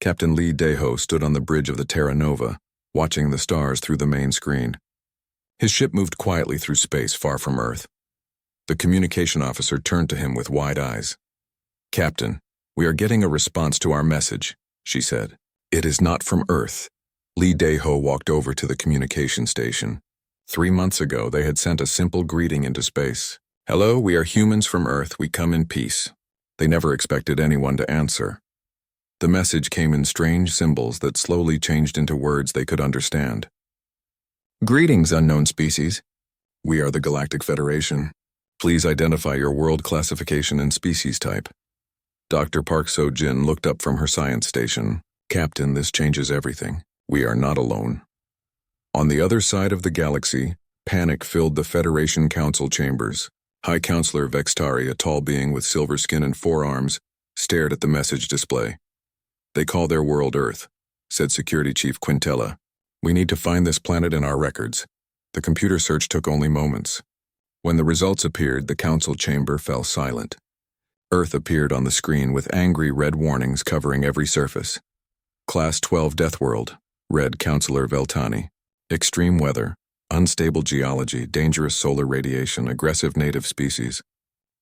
Captain Lee Daeho stood on the bridge of the Terra Nova, watching the stars through the main screen. His ship moved quietly through space far from Earth. The communication officer turned to him with wide eyes. "Captain, we are getting a response to our message," she said. "It is not from Earth." Lee Daeho walked over to the communication station. 3 months ago, they had sent a simple greeting into space. "Hello, we are humans from Earth. We come in peace." They never expected anyone to answer. The message came in strange symbols that slowly changed into words they could understand. "Greetings, unknown species. We are the Galactic Federation. Please identify your world classification and species type." Dr. Park So-jin looked up from her science station. "Captain, this changes everything. We are not alone." On the other side of the galaxy, panic filled the Federation Council chambers. High Counselor Vextari, a tall being with silver skin and 4 arms, stared at the message display. "They call their world Earth," said Security Chief Quintella. "We need to find this planet in our records." The computer search took only moments. When the results appeared, the council chamber fell silent. Earth appeared on the screen with angry red warnings covering every surface. Class 12 Deathworld, read Counselor Veltani. Extreme weather, unstable geology, dangerous solar radiation, aggressive native species.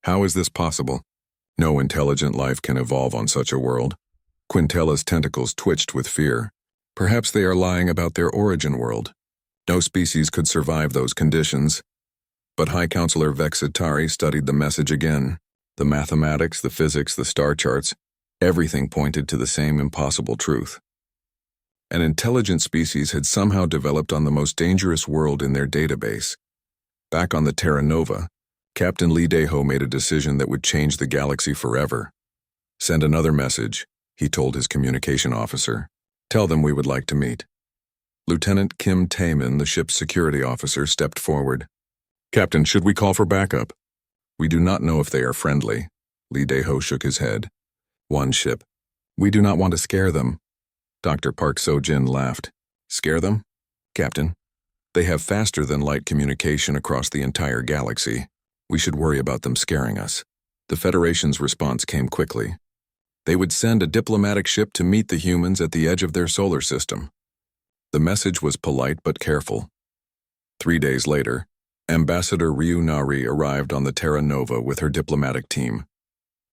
How is this possible? No intelligent life can evolve on such a world. Quintella's tentacles twitched with fear. Perhaps they are lying about their origin world. No species could survive those conditions. But High Counselor Vexitari studied the message again. The mathematics, the physics, the star charts, everything pointed to the same impossible truth. An intelligent species had somehow developed on the most dangerous world in their database. Back on the Terra Nova, Captain Lee Daeho made a decision that would change the galaxy forever. "Send another message," he told his communication officer. "Tell them we would like to meet." Lieutenant Kim Taemin, the ship's security officer, stepped forward. "Captain, should we call for backup?" "We do not know if they are friendly." Lee Daeho shook his head. "One ship. We do not want to scare them." Dr. Park So-jin laughed. "Scare them? Captain, they have faster-than-light communication across the entire galaxy. We should worry about them scaring us." The Federation's response came quickly. They would send a diplomatic ship to meet the humans at the edge of their solar system. The message was polite but careful. 3 days later, Ambassador Ryu Nari arrived on the Terra Nova with her diplomatic team.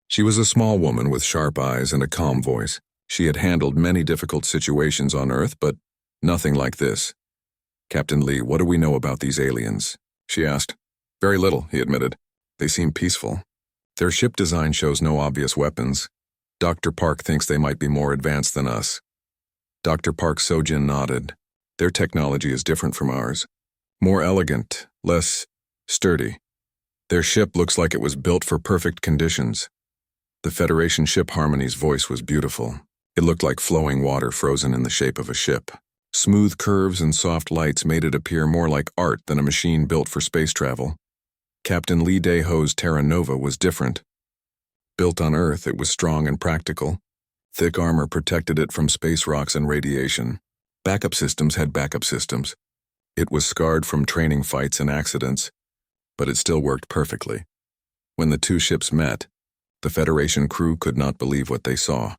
She was a small woman with sharp eyes and a calm voice. She had handled many difficult situations on Earth, but nothing like this. "Captain Lee, what do we know about these aliens?" she asked. "Very little," he admitted. "They seem peaceful. Their ship design shows no obvious weapons. Dr. Park thinks they might be more advanced than us." Dr. Park So-jin nodded. "Their technology is different from ours. More elegant, less sturdy. Their ship looks like it was built for perfect conditions." The Federation ship Harmony's voice was beautiful. It looked like flowing water frozen in the shape of a ship. Smooth curves and soft lights made it appear more like art than a machine built for space travel. Captain Lee Daeho's Terra Nova was different. Built on Earth, it was strong and practical. Thick armor protected it from space rocks and radiation. Backup systems had backup systems. It was scarred from training fights and accidents, but it still worked perfectly. When the two ships met, the Federation crew could not believe what they saw.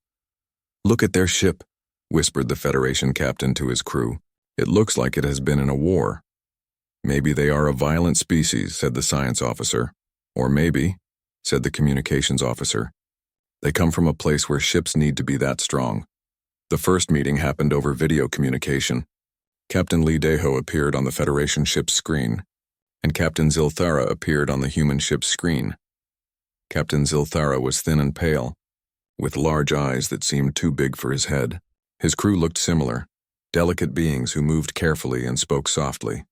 "Look at their ship," whispered the Federation captain to his crew. "It looks like it has been in a war." "Maybe they are a violent species," said the science officer. "Or maybe," said the communications officer, "they come from a place where ships need to be that strong." The first meeting happened over video communication. Captain Lee Daeho appeared on the Federation ship's screen, and Captain Zilthara appeared on the human ship's screen. Captain Zilthara was thin and pale, with large eyes that seemed too big for his head. His crew looked similar, delicate beings who moved carefully and spoke softly.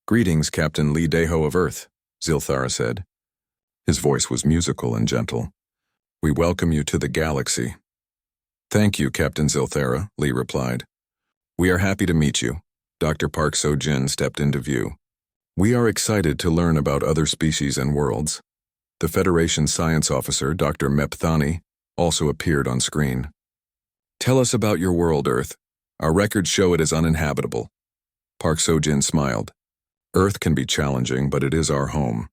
"Greetings, Captain Lee Daeho of Earth," Zilthara said. His voice was musical and gentle. "We welcome you to the galaxy." "Thank you, Captain Zilthara," Lee replied. "We are happy to meet you." Dr. Park So-jin stepped into view. "We are excited to learn about other species and worlds." The Federation science officer, Dr. Mepthani, also appeared on screen. "Tell us about your world, Earth. Our records show it is uninhabitable." Park So-jin smiled. "Earth can be challenging, but it is our home.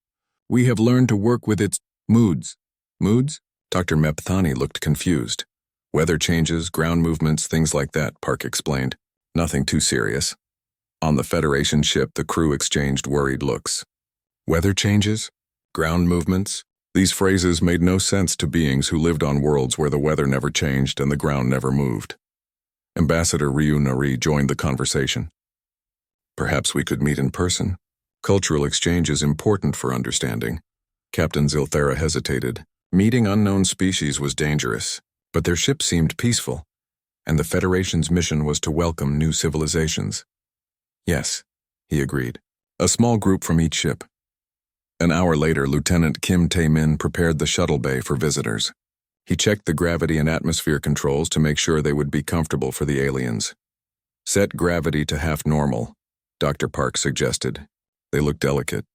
We have learned to work with its moods." "Moods?" Dr. Mepthani looked confused. Weather changes, ground movements, things like that, Park explained. Nothing too serious. On the Federation ship, the crew exchanged worried looks. Weather changes? Ground movements? These phrases made no sense to beings who lived on worlds where the weather never changed and the ground never moved. Ambassador Ryu Nari joined the conversation. Perhaps we could meet in person. Cultural exchange is important for understanding. Captain Zilthera hesitated. Meeting unknown species was dangerous, but their ship seemed peaceful, and the Federation's mission was to welcome new civilizations. Yes, he agreed. A small group from each ship. An hour later, Lieutenant Kim Tae-min prepared the shuttle bay for visitors. He checked the gravity and atmosphere controls to make sure they would be comfortable for the aliens. Set gravity to half normal, Dr. Park suggested. They looked delicate.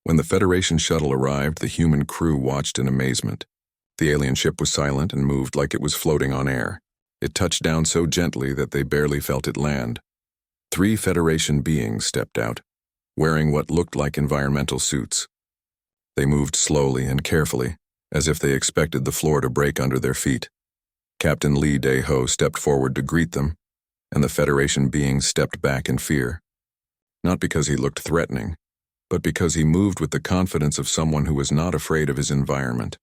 When the Federation shuttle arrived, the human crew watched in amazement. The alien ship was silent and moved like it was floating on air. It touched down so gently that they barely felt it land. 3 Federation beings stepped out, wearing what looked like environmental suits. They moved slowly and carefully, as if they expected the floor to break under their feet. Captain Lee Dae-ho stepped forward to greet them, and the Federation beings stepped back in fear. Not because he looked threatening, but because he moved with the confidence of someone who was not afraid of his environment.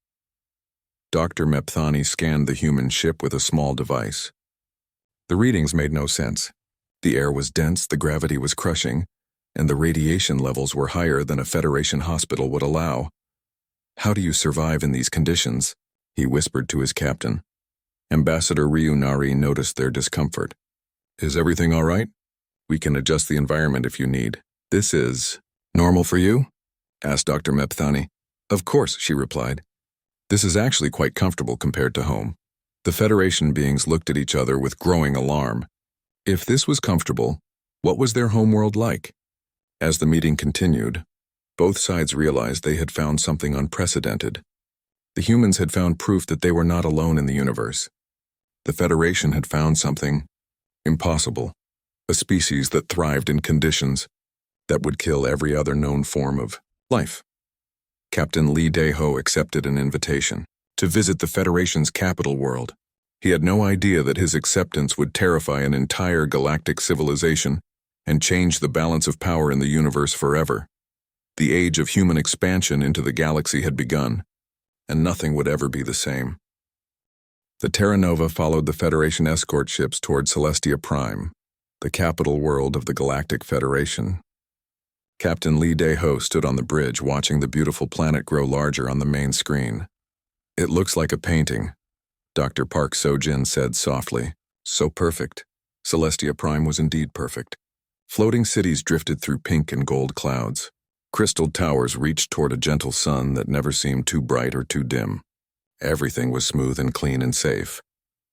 Dr. Mepthani scanned the human ship with a small device. The readings made no sense. The air was dense, the gravity was crushing, and the radiation levels were higher than a Federation hospital would allow. How do you survive in these conditions? He whispered to his captain. Ambassador Ryu Nari noticed their discomfort. Is everything all right? We can adjust the environment if you need. This is normal for you? Asked Dr. Mepthani. Of course, she replied. This is actually quite comfortable compared to home. The Federation beings looked at each other with growing alarm. If this was comfortable, what was their homeworld like? As the meeting continued, both sides realized they had found something unprecedented. The humans had found proof that they were not alone in the universe. The Federation had found something impossible, a species that thrived in conditions that would kill every other known form of life. Captain Lee Dae-ho accepted an invitation to visit the Federation's capital world. He had no idea that his acceptance would terrify an entire galactic civilization and change the balance of power in the universe forever. The age of human expansion into the galaxy had begun, and nothing would ever be the same. The Terra Nova followed the Federation escort ships toward Celestia Prime, the capital world of the Galactic Federation. Captain Lee Dae-ho stood on the bridge watching the beautiful planet grow larger on the main screen. It looks like a painting, Dr. Park Seo-jin said softly. So perfect. Celestia Prime was indeed perfect. Floating cities drifted through pink and gold clouds. Crystal towers reached toward a gentle sun that never seemed too bright or too dim. Everything was smooth and clean and safe.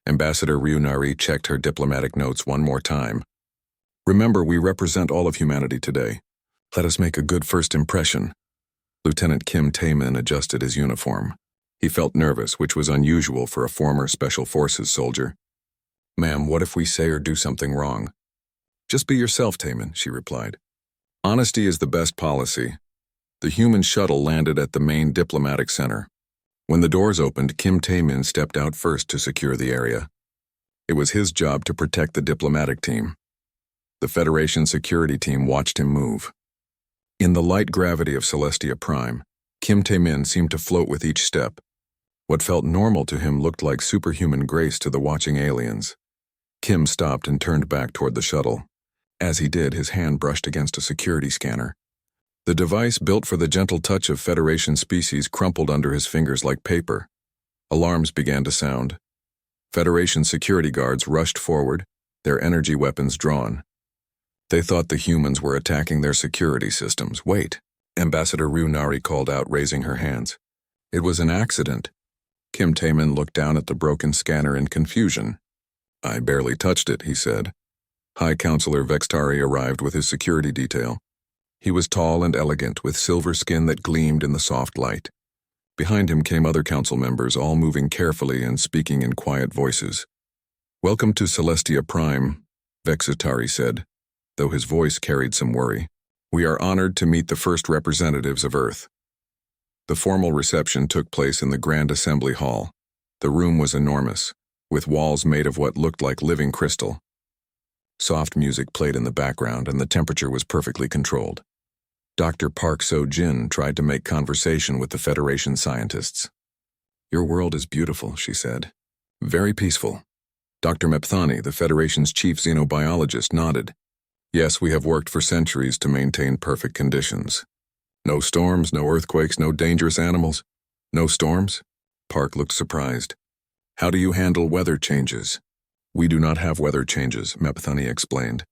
Ambassador Ryu Nari checked her diplomatic notes one more time. Remember, we represent all of humanity today. Let us make a good first impression. Lieutenant Kim Tae-min adjusted his uniform. He felt nervous, which was unusual for a former Special Forces soldier. Ma'am, what if we say or do something wrong? Just be yourself, Tae-min, she replied. Honesty is the best policy. The human shuttle landed at the main diplomatic center. When the doors opened, Kim Tae-min stepped out first to secure the area. It was his job to protect the diplomatic team. The Federation security team watched him move. In the light gravity of Celestia Prime, Kim Tae-min seemed to float with each step. What felt normal to him looked like superhuman grace to the watching aliens. Kim stopped and turned back toward the shuttle. As he did, his hand brushed against a security scanner. The device, built for the gentle touch of Federation species, crumpled under his fingers like paper. Alarms began to sound. Federation security guards rushed forward, their energy weapons drawn. They thought the humans were attacking their security systems. Wait, Ambassador Ryu Nari called out, raising her hands. It was an accident. Kim Tae-min looked down at the broken scanner in confusion. I barely touched it, he said. High Counselor Vextari arrived with his security detail. He was tall and elegant, with silver skin that gleamed in the soft light. Behind him came other council members, all moving carefully and speaking in quiet voices. Welcome to Celestia Prime, Vextari said, though his voice carried some worry. We are honored to meet the first representatives of Earth. The formal reception took place in the Grand Assembly Hall. The room was enormous. with walls made of what looked like living crystal. Soft music played in the background, and the temperature was perfectly controlled. Dr. Park So-jin tried to make conversation with the Federation scientists. "Your world is beautiful," she said. "Very peaceful." Dr. Mepthani, the Federation's chief xenobiologist, nodded. "Yes, we have worked for centuries to maintain perfect conditions. No storms, no earthquakes, no dangerous animals." "No storms?" Park looked surprised. "How do you handle weather changes?" "We do not have weather changes," Mepthani explained.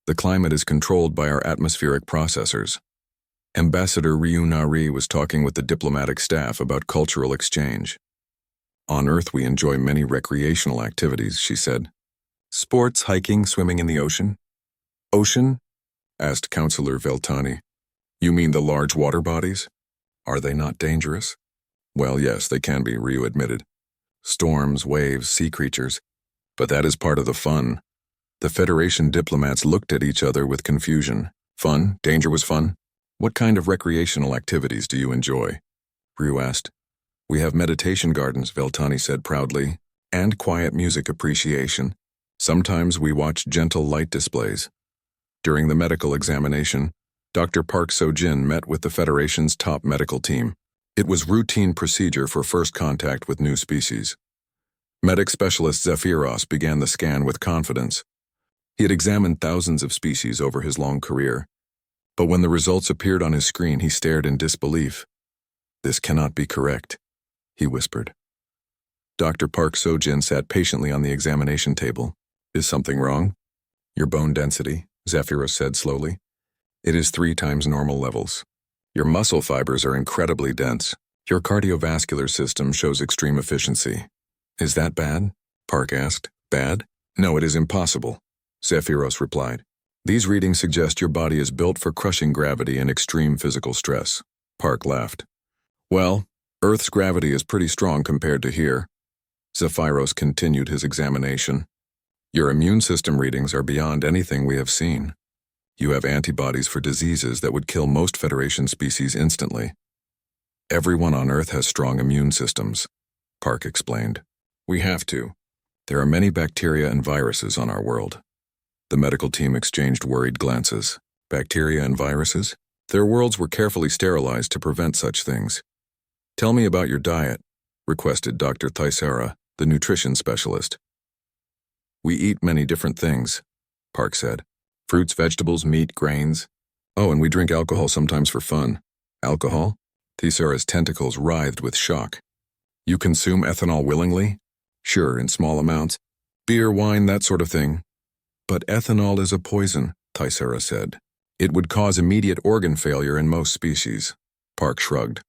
"The climate is controlled by our atmospheric processors." Ambassador Ryu Nari was talking with the diplomatic staff about cultural exchange. "On Earth we enjoy many recreational activities," she said. "Sports, hiking, swimming in the ocean." "Ocean?" asked Councillor Veltani. "You mean the large water bodies? Are they not dangerous?" "Well, yes, they can be," Ryu admitted. "Storms, waves, sea creatures. But that is part of the fun." The Federation diplomats looked at each other with confusion. "Fun? Danger was fun? What kind of recreational activities do you enjoy?" Ryu asked. "We have meditation gardens," Veltani said proudly, "and quiet music appreciation. Sometimes we watch gentle light displays." During the medical examination, Dr. Park So-jin met with the Federation's top medical team. It was routine procedure for first contact with new species. Medic specialist Zephyros began the scan with confidence. He had examined thousands of species over his long career. But when the results appeared on his screen, he stared in disbelief. "This cannot be correct," he whispered. Dr. Park So-jin sat patiently on the examination table. "Is something wrong?" "Your bone density," Zephyros said slowly. "It is 3 times normal levels. Your muscle fibers are incredibly dense. Your cardiovascular system shows extreme efficiency." "Is that bad?" Park asked. "Bad? No, it is impossible," Zephyros replied. "These readings suggest your body is built for crushing gravity and extreme physical stress." Park laughed. "Well, Earth's gravity is pretty strong compared to here." Zephyros continued his examination. "Your immune system readings are beyond anything we have seen. You have antibodies for diseases that would kill most Federation species instantly." "Everyone on Earth has strong immune systems," Park explained. "We have to. There are many bacteria and viruses on our world." The medical team exchanged worried glances. Bacteria and viruses? Their worlds were carefully sterilized to prevent such things. "Tell me about your diet," requested Dr. Thaisara, the nutrition specialist. "We eat many different things," Park said. "Fruits, vegetables, meat, grains. Oh, and we drink alcohol sometimes for fun." "Alcohol?" Thaisara's tentacles writhed with shock. "You consume ethanol willingly?" "Sure, in small amounts. Beer, wine, that sort of thing." "But ethanol is a poison," Thaisara said. "It would cause immediate organ failure in most species." Park shrugged.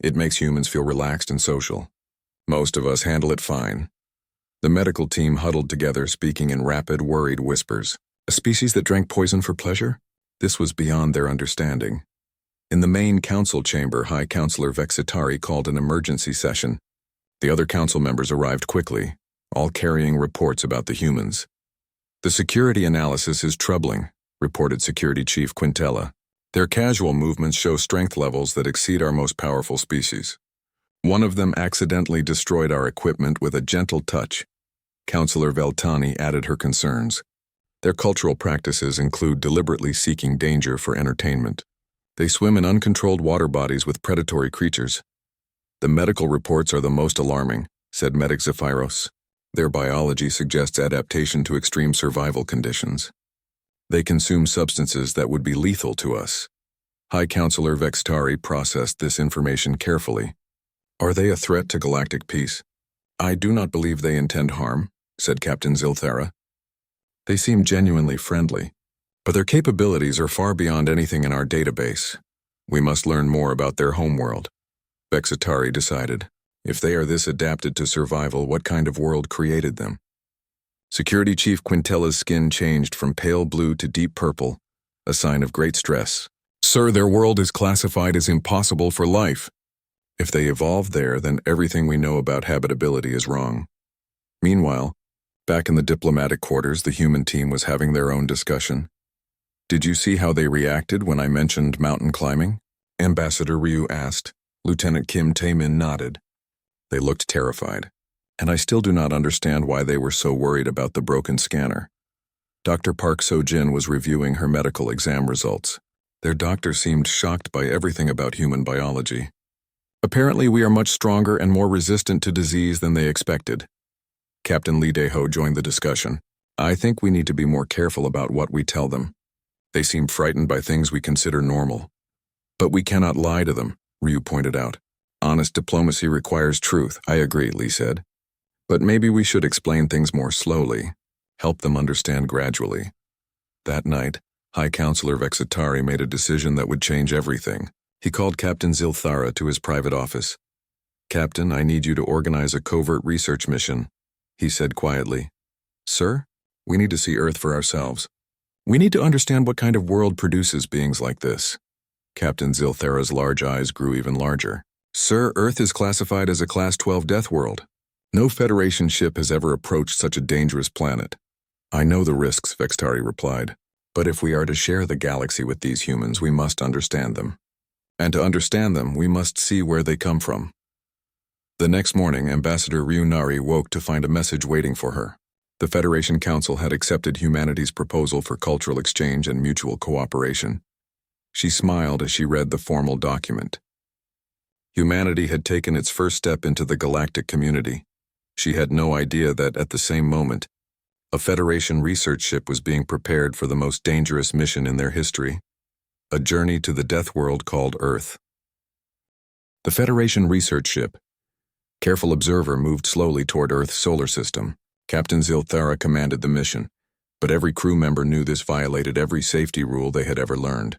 "It makes humans feel relaxed and social. Most of us handle it fine." The medical team huddled together, speaking in rapid, worried whispers. A species that drank poison for pleasure? This was beyond their understanding. In the main council chamber, High Councillor Vexitari called an emergency session. The other council members arrived quickly, all carrying reports about the humans. "The security analysis is troubling," reported Security Chief Quintella. "Their casual movements show strength levels that exceed our most powerful species. One of them accidentally destroyed our equipment with a gentle touch." Councillor Veltani added her concerns. "Their cultural practices include deliberately seeking danger for entertainment. They swim in uncontrolled water bodies with predatory creatures." "The medical reports are the most alarming," said Medic Zephyros. "Their biology suggests adaptation to extreme survival conditions. They consume substances that would be lethal to us." High Councillor Vextari processed this information carefully. "Are they a threat to galactic peace?" "I do not believe they intend harm," said Captain Zilthara. "They seem genuinely friendly, but their capabilities are far beyond anything in our database. We must learn more about their homeworld." Vexitari decided. If they are this adapted to survival, what kind of world created them? Security Chief Quintella's skin changed from pale blue to deep purple, a sign of great stress. "Sir, their world is classified as impossible for life. If they evolved there, then everything we know about habitability is wrong." Meanwhile, back in the diplomatic quarters, the human team was having their own discussion. "Did you see how they reacted when I mentioned mountain climbing?" Ambassador Ryu asked. Lieutenant Kim Tae-min nodded. "They looked terrified. And I still do not understand why they were so worried about the broken scanner. Dr. Park So-jin was reviewing her medical exam results. Their doctor seemed shocked by everything about human biology. Apparently, we are much stronger and more resistant to disease than they expected. Captain Lee Dae-ho joined the discussion. I think we need to be more careful about what we tell them. They seem frightened by things we consider normal. But we cannot lie to them, Ryu pointed out. Honest diplomacy requires truth, I agree, Lee said. But maybe we should explain things more slowly, help them understand gradually. That night, High Counselor Vexitari made a decision that would change everything. He called Captain Zilthara to his private office. Captain, I need you to organize a covert research mission, he said quietly. Sir, we need to see Earth for ourselves. We need to understand what kind of world produces beings like this. Captain Zilthara's large eyes grew even larger. Sir, Earth is classified as a Class 12 death world. No Federation ship has ever approached such a dangerous planet. I know the risks, Vextari replied. But if we are to share the galaxy with these humans, we must understand them. And to understand them, we must see where they come from. The next morning, Ambassador Ryunari woke to find a message waiting for her. The Federation Council had accepted humanity's proposal for cultural exchange and mutual cooperation. She smiled as she read the formal document. Humanity had taken its first step into the galactic community. She had no idea that, at the same moment, a Federation research ship was being prepared for the most dangerous mission in their history, a journey to the death world called Earth. The Federation research ship, Careful Observer, moved slowly toward Earth's solar system. Captain Zilthara commanded the mission, but every crew member knew this violated every safety rule they had ever learned.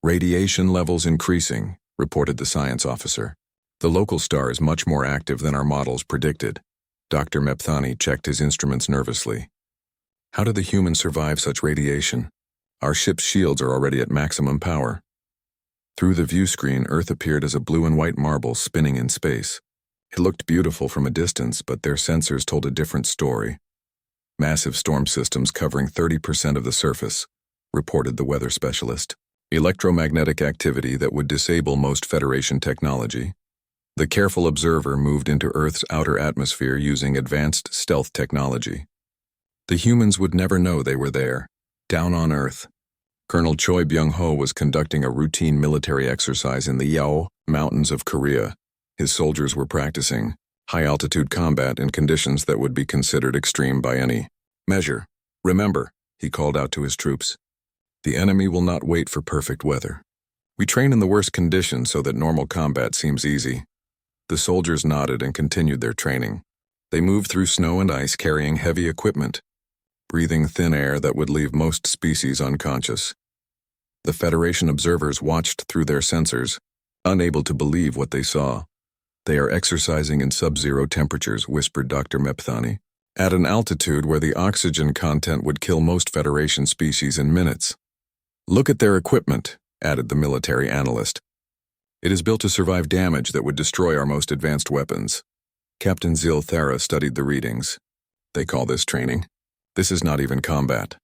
Radiation levels increasing, reported the science officer. The local star is much more active than our models predicted. Dr. Mepthani checked his instruments nervously. How do the humans survive such radiation? Our ship's shields are already at maximum power. Through the view screen, Earth appeared as a blue and white marble spinning in space. It looked beautiful from a distance, but their sensors told a different story. Massive storm systems covering 30% of the surface, reported the weather specialist. Electromagnetic activity that would disable most Federation technology. The Careful Observer moved into Earth's outer atmosphere using advanced stealth technology. The humans would never know they were there. Down on Earth, Colonel Choi Byung-ho was conducting a routine military exercise in the Yao Mountains of Korea. His soldiers were practicing high-altitude combat in conditions that would be considered extreme by any measure. Remember, he called out to his troops, the enemy will not wait for perfect weather. We train in the worst conditions so that normal combat seems easy. The soldiers nodded and continued their training. They moved through snow and ice carrying heavy equipment, breathing thin air that would leave most species unconscious. The Federation observers watched through their sensors, unable to believe what they saw. They are exercising in sub-zero temperatures, whispered Dr. Mepthani, at an altitude where the oxygen content would kill most Federation species in minutes. Look at their equipment, added the military analyst. It is built to survive damage that would destroy our most advanced weapons. Captain Zilthara studied the readings. They call this training. This is not even combat.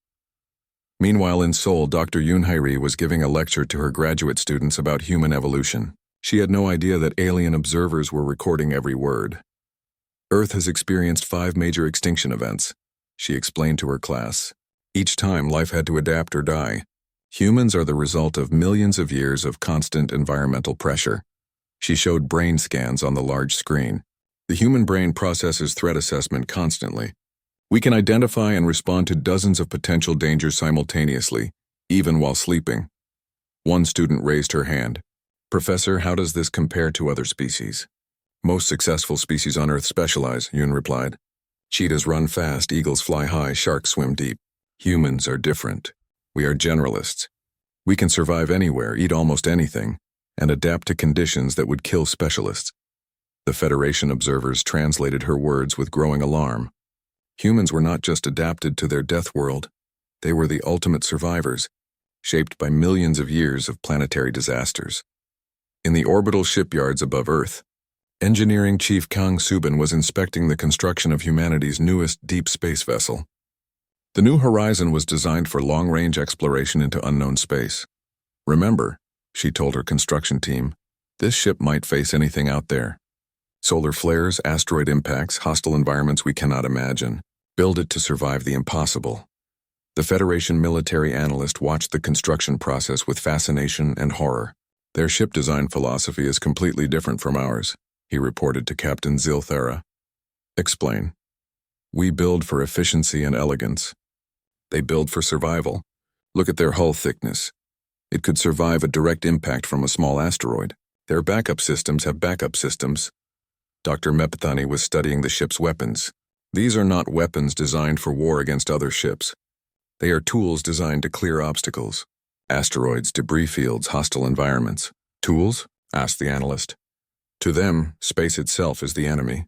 Meanwhile, in Seoul, Dr. Yoon Hairi was giving a lecture to her graduate students about human evolution. She had no idea that alien observers were recording every word. Earth has experienced 5 major extinction events, she explained to her class. Each time, life had to adapt or die. Humans are the result of millions of years of constant environmental pressure. She showed brain scans on the large screen. The human brain processes threat assessment constantly. We can identify and respond to dozens of potential dangers simultaneously, even while sleeping. One student raised her hand. Professor, how does this compare to other species? Most successful species on Earth specialize, Yoon replied. Cheetahs run fast, eagles fly high, sharks swim deep. Humans are different. We are generalists. We can survive anywhere, eat almost anything, and adapt to conditions that would kill specialists. The Federation observers translated her words with growing alarm. Humans were not just adapted to their death world, they were the ultimate survivors, shaped by millions of years of planetary disasters. In the orbital shipyards above Earth, Engineering Chief Kang Subin was inspecting the construction of humanity's newest deep space vessel. The New Horizon was designed for long-range exploration into unknown space. Remember, she told her construction team, this ship might face anything out there. Solar flares, asteroid impacts, hostile environments we cannot imagine. Build it to survive the impossible. The Federation military analyst watched the construction process with fascination and horror. Their ship design philosophy is completely different from ours, he reported to Captain Zilthara. Explain. We build for efficiency and elegance. They build for survival. Look at their hull thickness. It could survive a direct impact from a small asteroid. Their backup systems have backup systems. Dr. Mepethani was studying the ship's weapons. These are not weapons designed for war against other ships. They are tools designed to clear obstacles. Asteroids, debris fields, hostile environments. Tools? Asked the analyst. To them, space itself is the enemy.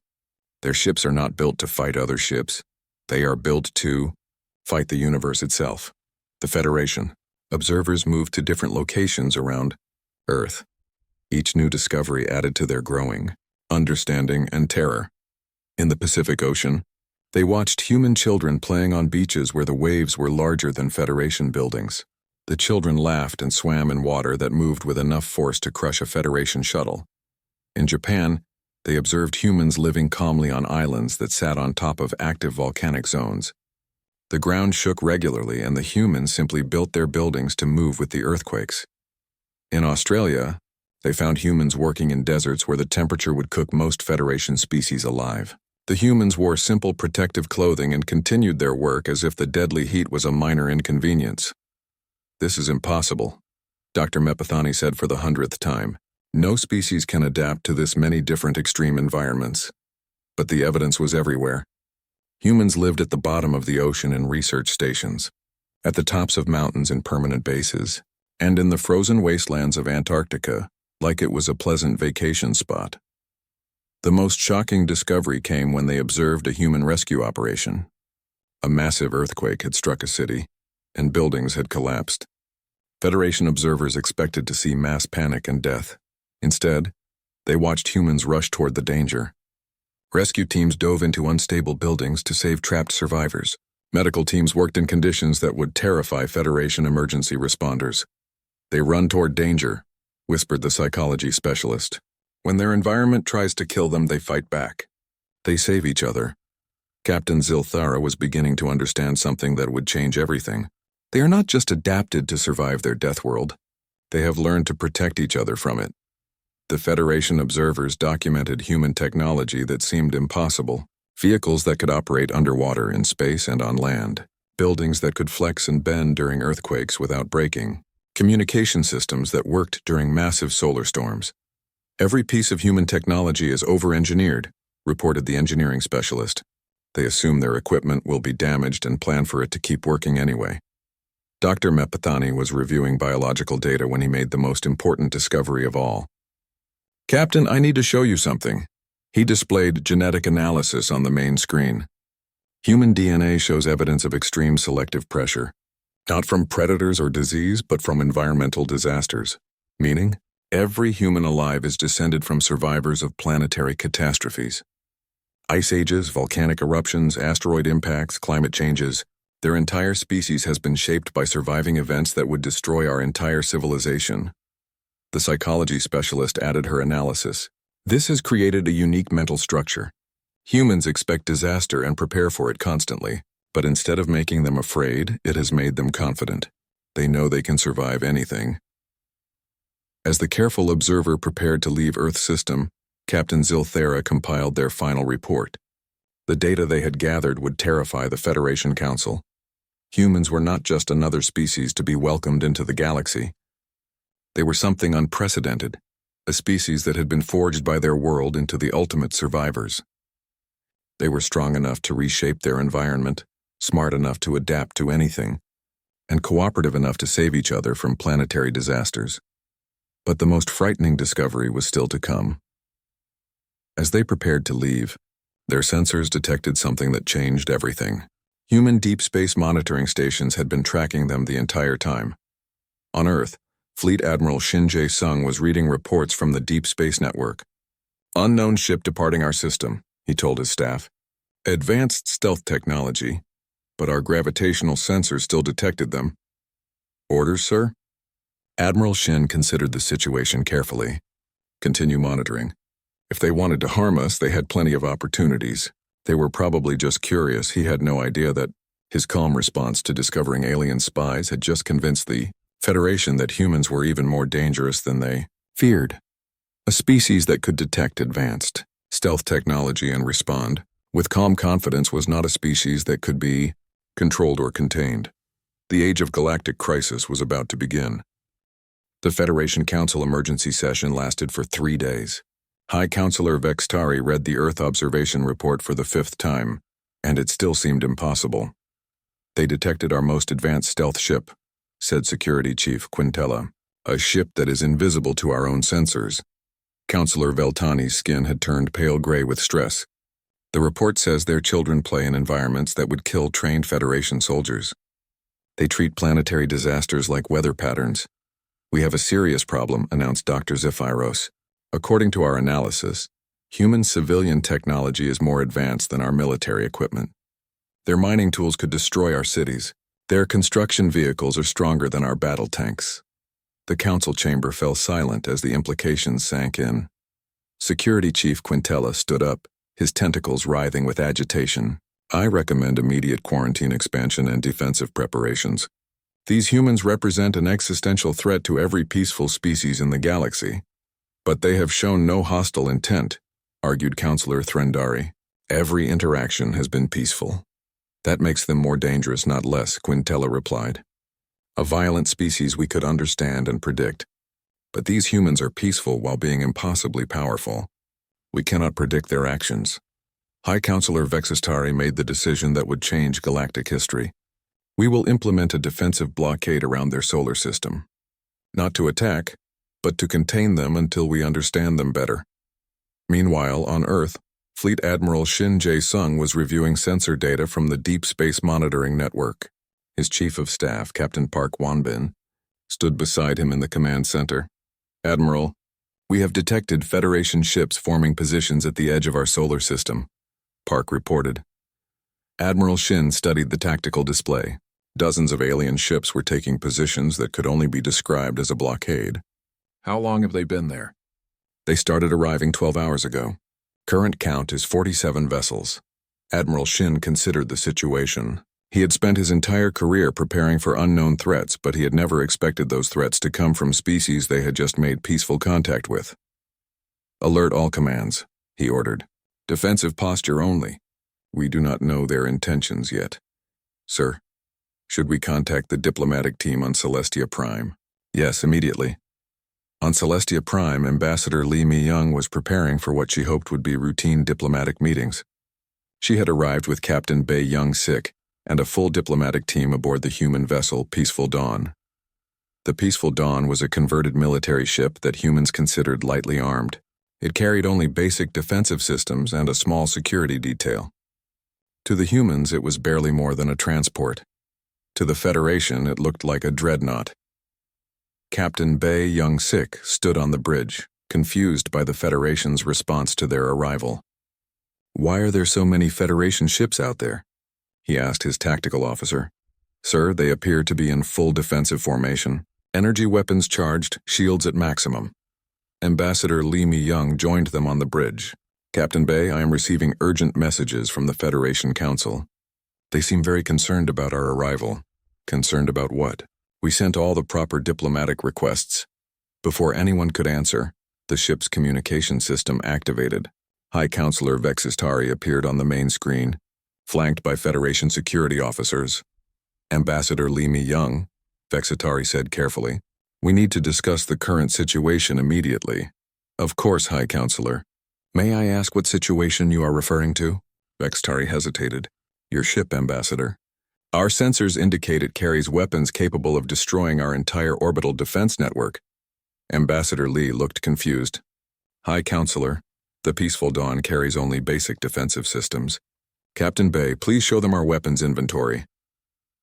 Their ships are not built to fight other ships. They are built to fight the universe itself. The Federation. Observers moved to different locations around Earth. Each new discovery added to their growing understanding and terror. In the Pacific Ocean, they watched human children playing on beaches where the waves were larger than Federation buildings. The children laughed and swam in water that moved with enough force to crush a Federation shuttle. In Japan, they observed humans living calmly on islands that sat on top of active volcanic zones. The ground shook regularly and the humans simply built their buildings to move with the earthquakes. In Australia, they found humans working in deserts where the temperature would cook most Federation species alive. The humans wore simple protective clothing and continued their work as if the deadly heat was a minor inconvenience. This is impossible, Dr. Mepethani said for the 100th time. No species can adapt to this many different extreme environments. But the evidence was everywhere. Humans lived at the bottom of the ocean in research stations, at the tops of mountains in permanent bases, and in the frozen wastelands of Antarctica, like it was a pleasant vacation spot. The most shocking discovery came when they observed a human rescue operation. A massive earthquake had struck a city, and buildings had collapsed. Federation observers expected to see mass panic and death. Instead, they watched humans rush toward the danger. Rescue teams dove into unstable buildings to save trapped survivors. Medical teams worked in conditions that would terrify Federation emergency responders. They run toward danger, whispered the psychology specialist. When their environment tries to kill them, they fight back. They save each other. Captain Zilthara was beginning to understand something that would change everything. They are not just adapted to survive their death world. They have learned to protect each other from it. The Federation observers documented human technology that seemed impossible. Vehicles that could operate underwater, in space, and on land. Buildings that could flex and bend during earthquakes without breaking. Communication systems that worked during massive solar storms. Every piece of human technology is over-engineered, reported the engineering specialist. They assume their equipment will be damaged and plan for it to keep working anyway. Dr. Mepethani was reviewing biological data when he made the most important discovery of all. Captain, I need to show you something. He displayed genetic analysis on the main screen. Human DNA shows evidence of extreme selective pressure. Not from predators or disease, but from environmental disasters. Meaning, every human alive is descended from survivors of planetary catastrophes. Ice ages, volcanic eruptions, asteroid impacts, climate changes. Their entire species has been shaped by surviving events that would destroy our entire civilization. The psychology specialist added her analysis. This has created a unique mental structure. Humans expect disaster and prepare for it constantly. But instead of making them afraid, it has made them confident. They know they can survive anything. As the careful observer prepared to leave Earth's system, Captain Zilthara compiled their final report. The data they had gathered would terrify the Federation Council. Humans were not just another species to be welcomed into the galaxy. They were something unprecedented, a species that had been forged by their world into the ultimate survivors. They were strong enough to reshape their environment, smart enough to adapt to anything, and cooperative enough to save each other from planetary disasters. But the most frightening discovery was still to come. As they prepared to leave, their sensors detected something that changed everything. Human deep space monitoring stations had been tracking them the entire time. On Earth, Fleet Admiral Shin Jae-sung was reading reports from the Deep Space Network. Unknown ship departing our system, he told his staff. Advanced stealth technology, but our gravitational sensors still detected them. Orders, sir? Admiral Shin considered the situation carefully. Continue monitoring. If they wanted to harm us, they had plenty of opportunities. They were probably just curious. He had no idea that his calm response to discovering alien spies had just convinced the Federation that humans were even more dangerous than they feared. A species that could detect advanced stealth technology and respond with calm confidence was not a species that could be controlled or contained. The age of galactic crisis was about to begin. The Federation Council emergency session lasted for 3 days. High Counselor Vextari read the Earth observation report for the 5th time, and it still seemed impossible. They detected our most advanced stealth ship, said Security Chief Quintella, a ship that is invisible to our own sensors. Counselor Veltani's skin had turned pale gray with stress. The report says their children play in environments that would kill trained Federation soldiers. They treat planetary disasters like weather patterns. We have a serious problem, announced Dr. Zephyros. According to our analysis, human civilian technology is more advanced than our military equipment. Their mining tools could destroy our cities. Their construction vehicles are stronger than our battle tanks. The council chamber fell silent as the implications sank in. Security Chief Quintella stood up, his tentacles writhing with agitation. I recommend immediate quarantine expansion and defensive preparations. These humans represent an existential threat to every peaceful species in the galaxy. But they have shown no hostile intent, argued Counselor Threndari. Every interaction has been peaceful. That makes them more dangerous, not less, Quintella replied. A violent species we could understand and predict. But these humans are peaceful while being impossibly powerful. We cannot predict their actions. High Counselor Vexistari made the decision that would change galactic history. We will implement a defensive blockade around their solar system. Not to attack, but to contain them until we understand them better. Meanwhile, on Earth, Fleet Admiral Shin Jae-sung was reviewing sensor data from the Deep Space Monitoring Network. His Chief of Staff, Captain Park Wonbin, stood beside him in the command center. Admiral, we have detected Federation ships forming positions at the edge of our solar system, Park reported. Admiral Shin studied the tactical display. Dozens of alien ships were taking positions that could only be described as a blockade. How long have they been there? They started arriving 12 hours ago. Current count is 47 vessels. Admiral Shin considered the situation. He had spent his entire career preparing for unknown threats, but he had never expected those threats to come from species they had just made peaceful contact with. Alert all commands, he ordered. Defensive posture only. We do not know their intentions yet. Sir, should we contact the diplomatic team on Celestia Prime? Yes, immediately. On Celestia Prime, Ambassador Lee Mi-young was preparing for what she hoped would be routine diplomatic meetings. She had arrived with Captain Bae Young-sik and a full diplomatic team aboard the human vessel Peaceful Dawn. The Peaceful Dawn was a converted military ship that humans considered lightly armed. It carried only basic defensive systems and a small security detail. To the humans, it was barely more than a transport. To the Federation, it looked like a dreadnought. Captain Bae Young-sik stood on the bridge, confused by the Federation's response to their arrival. Why are there so many Federation ships out there? He asked his tactical officer. Sir, they appear to be in full defensive formation. Energy weapons charged, shields at maximum. Ambassador Lee Mi-young joined them on the bridge. Captain Bae, I am receiving urgent messages from the Federation Council. They seem very concerned about our arrival. Concerned about what? We sent all the proper diplomatic requests. Before anyone could answer, the ship's communication system activated. High Counselor Vexistari appeared on the main screen, flanked by Federation security officers. Ambassador Lee Mi-young, Vexitari said carefully, we need to discuss the current situation immediately. Of course, High Counselor. May I ask what situation you are referring to? Vexitari hesitated. Your ship, Ambassador. Our sensors indicate it carries weapons capable of destroying our entire orbital defense network. Ambassador Lee looked confused. High Counselor, the Peaceful Dawn carries only basic defensive systems. Captain Bae, please show them our weapons inventory.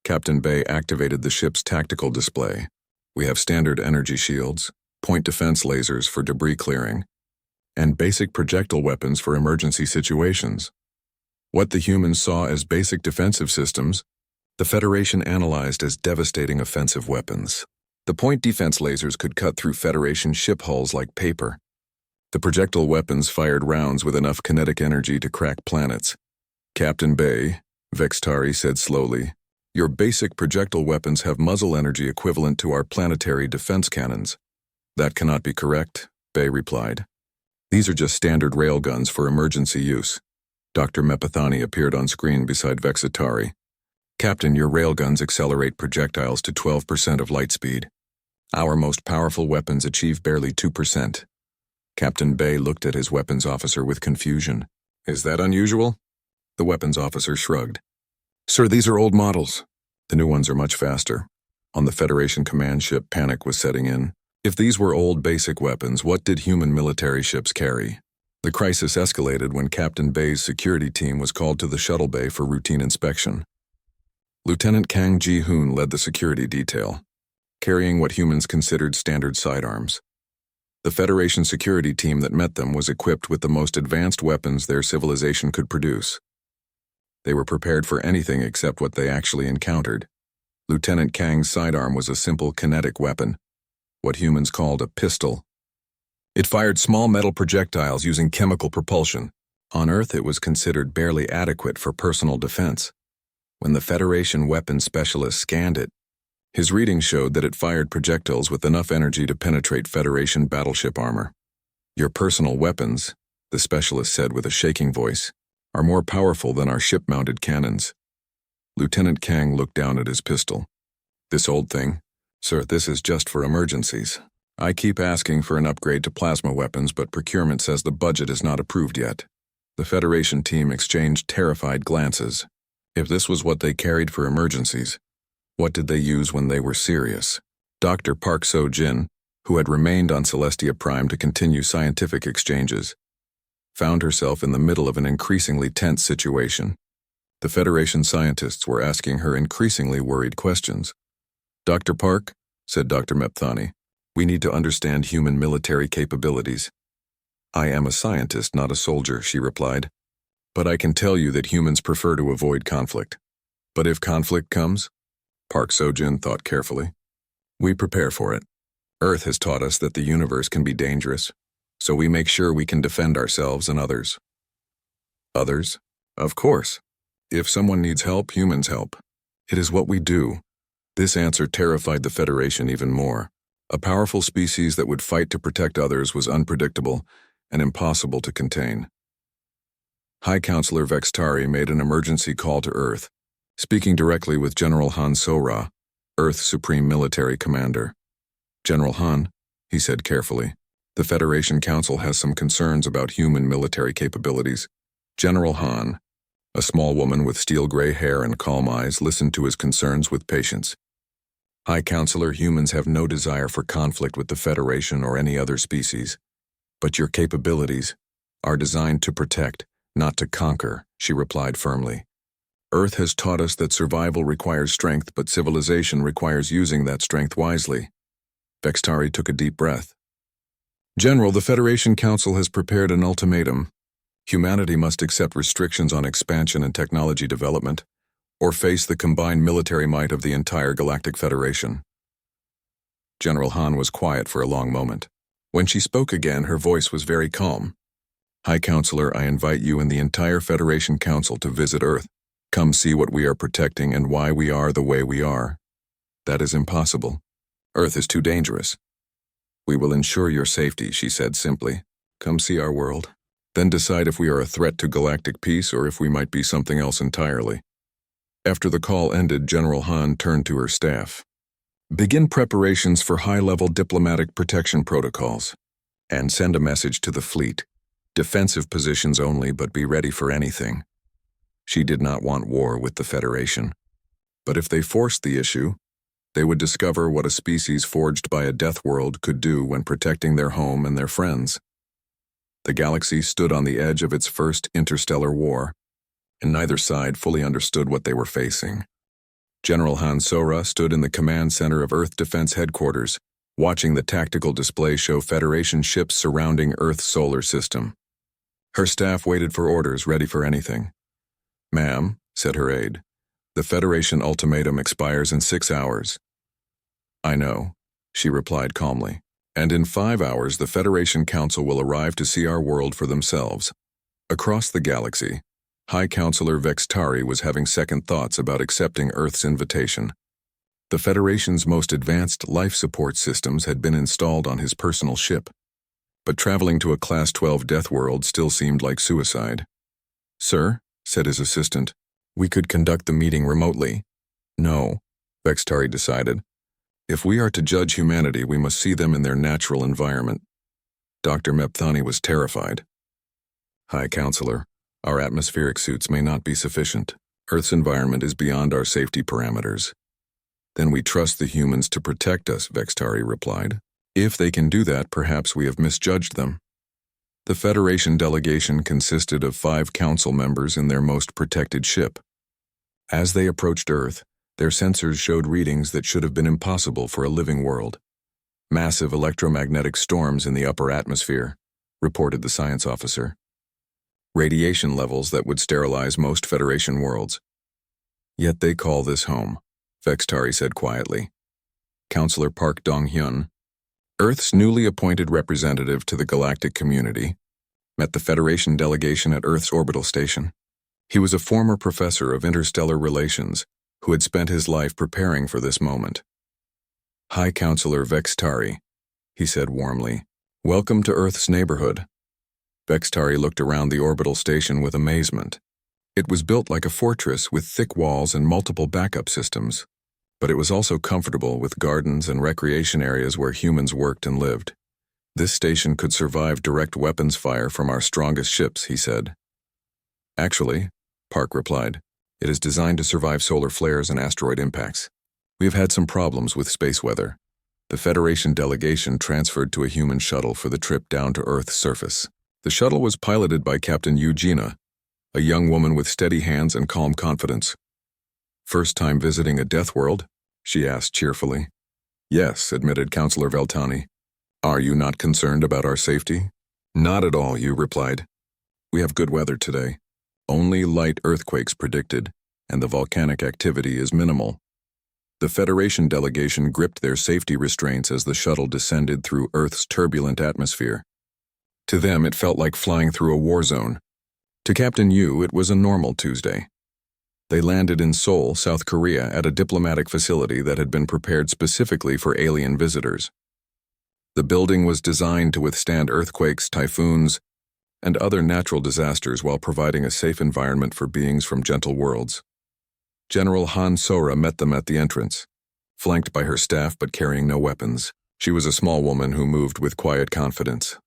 Captain Bae activated the ship's tactical display. We have standard energy shields, point defense lasers for debris clearing, and basic projectile weapons for emergency situations. What the humans saw as basic defensive systems, the Federation analyzed as devastating offensive weapons. The point defense lasers could cut through Federation ship hulls like paper. The projectile weapons fired rounds with enough kinetic energy to crack planets. Captain Bay, Vextari said slowly, your basic projectile weapons have muzzle energy equivalent to our planetary defense cannons. That cannot be correct, Bay replied. These are just standard railguns for emergency use. Dr. Mepethani appeared on screen beside Vexitari. Captain, your railguns accelerate projectiles to 12% of light speed. Our most powerful weapons achieve barely 2%. Captain Bay looked at his weapons officer with confusion. Is that unusual? The weapons officer shrugged. Sir, these are old models. The new ones are much faster. On the Federation command ship, panic was setting in. If these were old basic weapons, what did human military ships carry? The crisis escalated when Captain Bay's security team was called to the shuttle bay for routine inspection. Lieutenant Kang Ji-hoon led the security detail, carrying what humans considered standard sidearms. The Federation security team that met them was equipped with the most advanced weapons their civilization could produce. They were prepared for anything except what they actually encountered. Lieutenant Kang's sidearm was a simple kinetic weapon, what humans called a pistol. It fired small metal projectiles using chemical propulsion. On Earth, it was considered barely adequate for personal defense. When the Federation weapons specialist scanned it, his readings showed that it fired projectiles with enough energy to penetrate Federation battleship armor. Your personal weapons, the specialist said with a shaking voice, are more powerful than our ship-mounted cannons. Lieutenant Kang looked down at his pistol. This old thing? Sir, this is just for emergencies. I keep asking for an upgrade to plasma weapons, but procurement says the budget is not approved yet. The Federation team exchanged terrified glances. If this was what they carried for emergencies, what did they use when they were serious? Dr. Park So-jin, who had remained on Celestia Prime to continue scientific exchanges, found herself in the middle of an increasingly tense situation. The Federation scientists were asking her increasingly worried questions. Dr. Park, said Dr. Mepethani, we need to understand human military capabilities. I am a scientist, not a soldier, she replied. But I can tell you that humans prefer to avoid conflict. But if conflict comes? Park So-jin thought carefully. We prepare for it. Earth has taught us that the universe can be dangerous, so we make sure we can defend ourselves and others. Others? Of course. If someone needs help, humans help. It is what we do. This answer terrified the Federation even more. A powerful species that would fight to protect others was unpredictable and impossible to contain. High Counselor Vextari made an emergency call to Earth, speaking directly with General Han Sora, Earth's Supreme Military Commander. General Han, he said carefully, the Federation Council has some concerns about human military capabilities. General Han, a small woman with steel-gray hair and calm eyes, listened to his concerns with patience. High Counselor, humans have no desire for conflict with the Federation or any other species. But your capabilities are designed to protect, not to conquer, she replied firmly. Earth has taught us that survival requires strength, but civilization requires using that strength wisely. Vextari took a deep breath. General, the Federation Council has prepared an ultimatum. Humanity must accept restrictions on expansion and technology development, or face the combined military might of the entire Galactic Federation. General Han was quiet for a long moment. When she spoke again, her voice was very calm. High Counselor, I invite you and the entire Federation Council to visit Earth. Come see what we are protecting and why we are the way we are. That is impossible. Earth is too dangerous. We will ensure your safety, she said simply. Come see our world. Then decide if we are a threat to galactic peace or if we might be something else entirely. After the call ended, General Han turned to her staff. Begin preparations for high-level diplomatic protection protocols, and send a message to the fleet. Defensive positions only, but be ready for anything. She did not want war with the Federation. But if they forced the issue, they would discover what a species forged by a death world could do when protecting their home and their friends. The galaxy stood on the edge of its first interstellar war, and neither side fully understood what they were facing. General Han Sora stood in the command center of Earth Defense Headquarters, watching the tactical display show Federation ships surrounding Earth's solar system. Her staff waited for orders, ready for anything. Ma'am, said her aide, the Federation ultimatum expires in 6 hours. I know, she replied calmly. And in 5 hours, the Federation Council will arrive to see our world for themselves. Across the galaxy, High Counselor Vextari was having second thoughts about accepting Earth's invitation. The Federation's most advanced life support systems had been installed on his personal ship, but traveling to a Class 12 death world still seemed like suicide. "Sir," said his assistant, "we could conduct the meeting remotely." "No," Vextari decided. "If we are to judge humanity, we must see them in their natural environment." Dr. Mepthani was terrified. "High Counselor, our atmospheric suits may not be sufficient. Earth's environment is beyond our safety parameters." "Then we trust the humans to protect us," Vextari replied. "If they can do that, perhaps we have misjudged them." The Federation delegation consisted of 5 council members in their most protected ship. As they approached Earth, their sensors showed readings that should have been impossible for a living world. "Massive electromagnetic storms in the upper atmosphere," reported the science officer. "Radiation levels that would sterilize most Federation worlds." "Yet they call this home," Vextari said quietly. Counselor Park Dong-hyun, Earth's newly appointed representative to the galactic community, met the Federation delegation at Earth's orbital station. He was a former professor of interstellar relations who had spent his life preparing for this moment. "High Counselor Vextari," he said warmly, "welcome to Earth's neighborhood." Vextari looked around the orbital station with amazement. It was built like a fortress with thick walls and multiple backup systems, but it was also comfortable with gardens and recreation areas where humans worked and lived. "This station could survive direct weapons fire from our strongest ships," he said. "Actually," Park replied, "it is designed to survive solar flares and asteroid impacts. We have had some problems with space weather." The Federation delegation transferred to a human shuttle for the trip down to Earth's surface. The shuttle was piloted by Captain Eugenia, a young woman with steady hands and calm confidence. "First time visiting a death world?" she asked cheerfully. "Yes," admitted Counselor Veltani. "Are you not concerned about our safety?" "Not at all," Yu replied. "We have good weather today. Only light earthquakes predicted, and the volcanic activity is minimal." The Federation delegation gripped their safety restraints as the shuttle descended through Earth's turbulent atmosphere. To them, it felt like flying through a war zone. To Captain Yu, it was a normal Tuesday. They landed in Seoul, South Korea, at a diplomatic facility that had been prepared specifically for alien visitors. The building was designed to withstand earthquakes, typhoons, and other natural disasters while providing a safe environment for beings from gentle worlds. General Han Sora met them at the entrance, flanked by her staff but carrying no weapons. She was a small woman who moved with quiet confidence.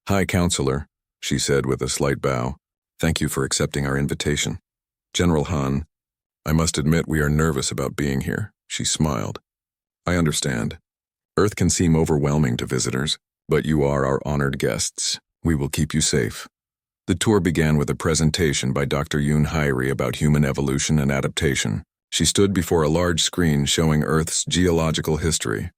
"High Counselor," she said with a slight bow, "thank you for accepting our invitation." "General Han, I must admit we are nervous about being here," she smiled. "I understand. Earth can seem overwhelming to visitors, but you are our honored guests. We will keep you safe." The tour began with a presentation by Dr. Yoon Hairi about human evolution and adaptation. She stood before a large screen showing Earth's geological history.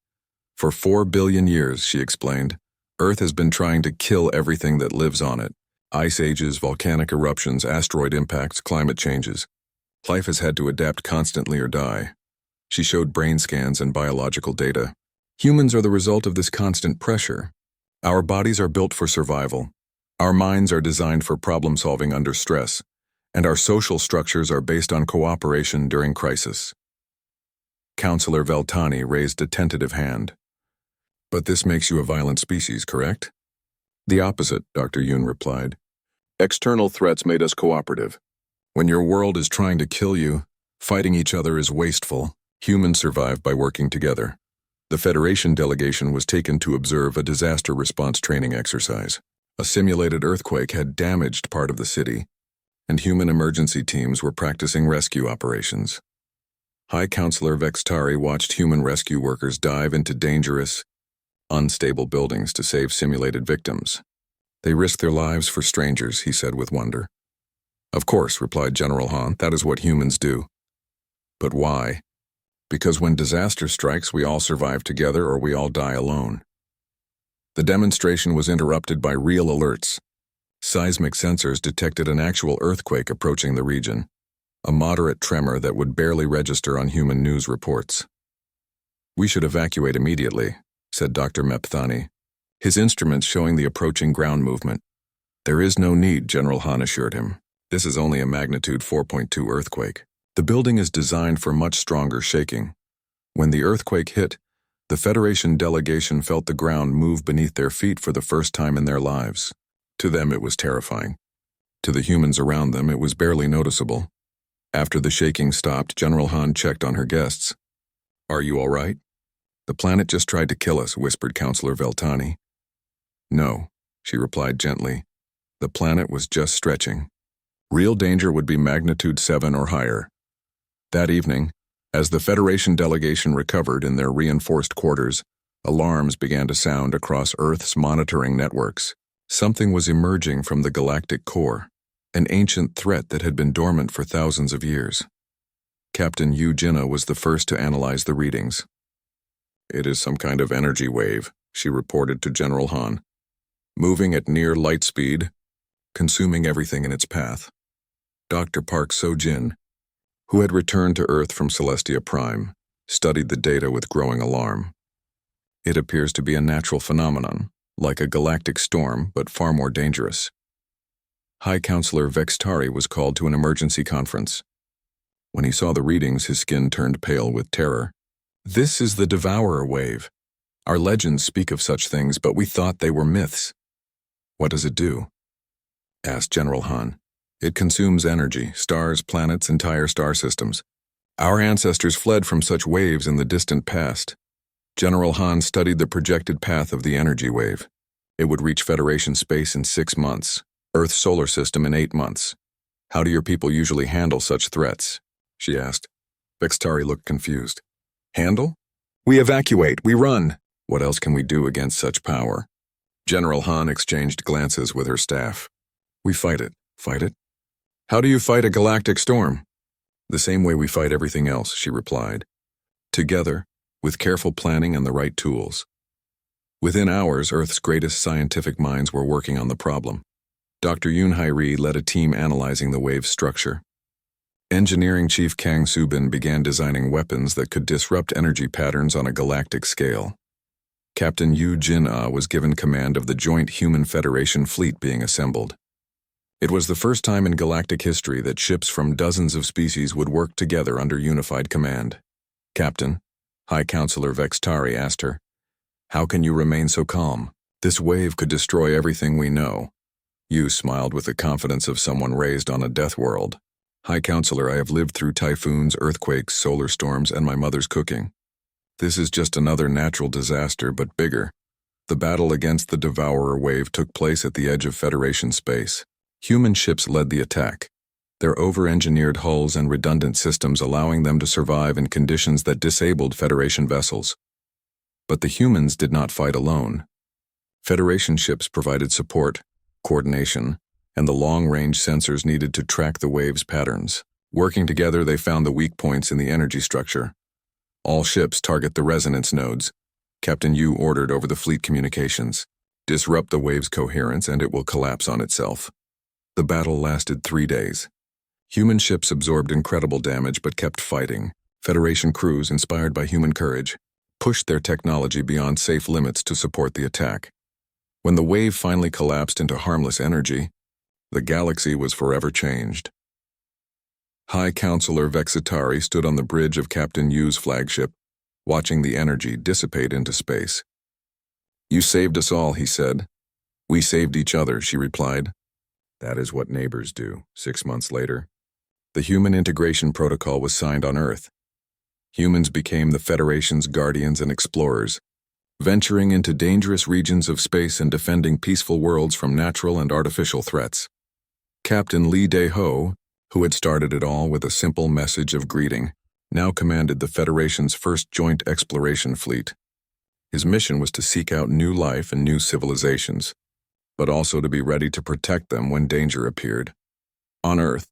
"For 4 billion years," she explained, "Earth has been trying to kill everything that lives on it. Ice ages, volcanic eruptions, asteroid impacts, climate changes. Life has had to adapt constantly or die." She showed brain scans and biological data. "Humans are the result of this constant pressure. Our bodies are built for survival. Our minds are designed for problem-solving under stress, and our social structures are based on cooperation during crisis." Counselor Veltani raised a tentative hand. "But this makes you a violent species, correct?" "The opposite," Dr. Yoon replied. "External threats made us cooperative. When your world is trying to kill you, fighting each other is wasteful. Humans survive by working together." The Federation delegation was taken to observe a disaster response training exercise. A simulated earthquake had damaged part of the city, and human emergency teams were practicing rescue operations. High Counselor Vextari watched human rescue workers dive into dangerous, unstable buildings to save simulated victims. "They risk their lives for strangers," he said with wonder. "Of course," replied General Han, "that is what humans do." "But why?" "Because when disaster strikes, we all survive together or we all die alone." The demonstration was interrupted by real alerts. Seismic sensors detected an actual earthquake approaching the region, a moderate tremor that would barely register on human news reports. "We should evacuate immediately," said Dr. Mepthani, his instruments showing the approaching ground movement. There is no need, General Han assured him. This is only a magnitude 4.2 earthquake. The building is designed for much stronger shaking. When the earthquake hit, the Federation delegation felt the ground move beneath their feet for the first time in their lives. To them it was terrifying. To the humans around them it was barely noticeable. After the shaking stopped, General Han checked on her guests. "Are you all right?" "The planet just tried to kill us," whispered Counselor Veltani. "No," she replied gently. "The planet was just stretching. Real danger would be magnitude 7 or higher." That evening, as the Federation delegation recovered in their reinforced quarters, alarms began to sound across Earth's monitoring networks. Something was emerging from the galactic core, an ancient threat that had been dormant for thousands of years. Captain Yu Jinna was the first to analyze the readings. "It is some kind of energy wave," she reported to General Han. "Moving at near light speed, consuming everything in its path." Dr. Park So-jin, who had returned to Earth from Celestia Prime, studied the data with growing alarm. "It appears to be a natural phenomenon, like a galactic storm, but far more dangerous." High Counselor Vextari was called to an emergency conference. When he saw the readings, his skin turned pale with terror. "This is the Devourer wave. Our legends speak of such things, but we thought they were myths." "What does it do?" asked General Han. "It consumes energy, stars, planets, entire star systems. Our ancestors fled from such waves in the distant past." General Han studied the projected path of the energy wave. It would reach Federation space in 6 months, Earth's solar system in 8 months. "How do your people usually handle such threats?" she asked. Vextari looked confused. "Handle? We evacuate, we run. What else can we do against such power?" General Han exchanged glances with her staff. "We fight it." "Fight it? How do you fight a galactic storm?" "The same way we fight everything else," she replied. "Together, with careful planning and the right tools." Within hours, Earth's greatest scientific minds were working on the problem. Dr. Yoon Hai-ri led a team analyzing the wave's structure. Engineering Chief Kang Subin began designing weapons that could disrupt energy patterns on a galactic scale. Captain Yu Jin-ah was given command of the joint Human Federation fleet being assembled. It was the first time in galactic history that ships from dozens of species would work together under unified command. "Captain," High Counselor Vextari asked her, "how can you remain so calm? This wave could destroy everything we know." Yu smiled with the confidence of someone raised on a death world. "High Counselor, I have lived through typhoons, earthquakes, solar storms, and my mother's cooking. This is just another natural disaster, but bigger." The battle against the Devourer wave took place at the edge of Federation space. Human ships led the attack, their over-engineered hulls and redundant systems allowing them to survive in conditions that disabled Federation vessels. But the humans did not fight alone. Federation ships provided support, coordination, and the long-range sensors needed to track the wave's patterns. Working together, they found the weak points in the energy structure. "All ships target the resonance nodes," Captain Yu ordered over the fleet communications. "Disrupt the wave's coherence and it will collapse on itself." The battle lasted 3 days. Human ships absorbed incredible damage but kept fighting. Federation crews, inspired by human courage, pushed their technology beyond safe limits to support the attack. When the wave finally collapsed into harmless energy, the galaxy was forever changed. High Counselor Vexitari stood on the bridge of Captain Yu's flagship, watching the energy dissipate into space. "You saved us all," he said. "We saved each other," she replied. "That is what neighbors do." 6 months later, the Human Integration Protocol was signed on Earth. Humans became the Federation's guardians and explorers, venturing into dangerous regions of space and defending peaceful worlds from natural and artificial threats. Captain Lee Dae-ho, who had started it all with a simple message of greeting, now commanded the Federation's first joint exploration fleet. His mission was to seek out new life and new civilizations, but also to be ready to protect them when danger appeared. On Earth,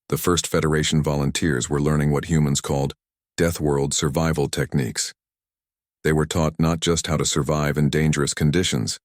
the first Federation volunteers were learning what humans called Deathworld survival techniques. They were taught not just how to survive in dangerous conditions,